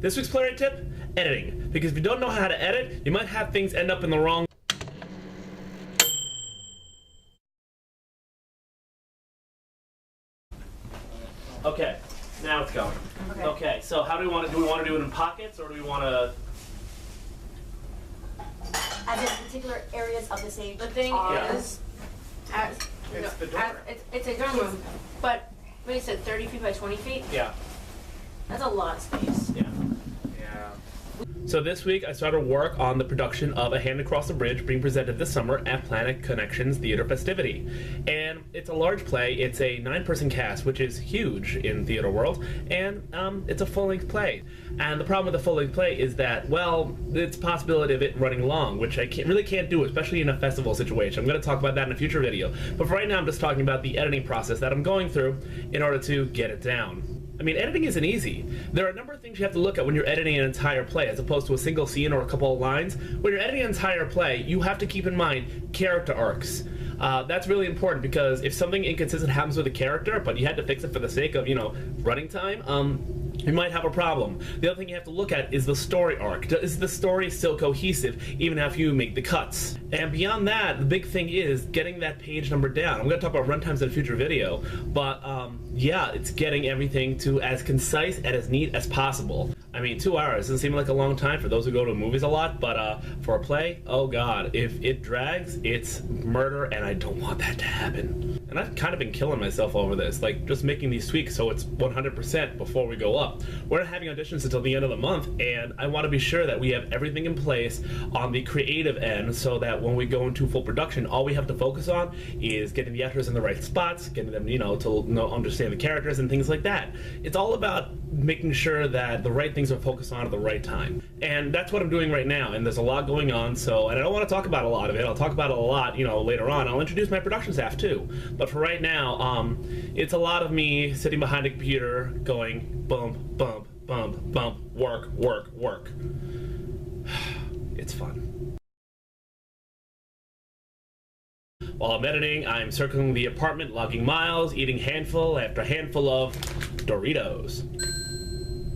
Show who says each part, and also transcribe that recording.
Speaker 1: This week's Playwright Tip, editing. Because if you don't know how to edit, you might have things end up in the wrong. Okay, now it's going. Okay, so how do we want to do it in pockets, or do we want to...
Speaker 2: As in particular areas of the stage?
Speaker 3: The thing is, it's a drum room, but what you said, 30 feet by 20 feet?
Speaker 1: Yeah.
Speaker 3: That's a lot of space.
Speaker 1: Yeah. So this week I started work on the production of A Hand Across the Bridge, being presented this summer at Planet Connections Theater Festivity. And it's a large play. It's a 9-person cast, which is huge in theater world, and it's a full-length play. And the problem with a full-length play is that, well, it's a possibility of it running long, which I really can't do, especially in a festival situation. I'm going to talk about that in a future video. But for right now, I'm just talking about the editing process that I'm going through in order to get it down. I mean, editing isn't easy. There are a number of things you have to look at when you're editing an entire play, as opposed to a single scene or a couple of lines. When you're editing an entire play, you have to keep in mind character arcs. That's really important, because if something inconsistent happens with a character, but you had to fix it for the sake of, running time, you might have a problem. The other thing you have to look at is the story arc. Is the story still cohesive, even after you make the cuts? And beyond that, the big thing is getting that page number down. I'm going to talk about runtimes in a future video, but yeah, it's getting everything to as concise and as neat as possible. I mean, 2 hours doesn't seem like a long time for those who go to movies a lot, but for a play, oh god, if it drags, it's murder, and I don't want that to happen. And I've kind of been killing myself over this, like just making these tweaks so it's 100% before we go up. We're not having auditions until the end of the month, and I want to be sure that we have everything in place on the creative end, so that when we go into full production, all we have to focus on is getting the actors in the right spots, getting them, to understand the characters and things like that. It's all about making sure that the right things are focused on at the right time. And that's what I'm doing right now, and there's a lot going on, and I don't want to talk about a lot of it. I'll talk about it a lot, later on. I'll introduce my production staff too. But for right now, it's a lot of me sitting behind a computer going bump, bump, bump, bump, work, work, work. It's fun. While I'm editing, I'm circling the apartment, logging miles, eating handful after handful of Doritos.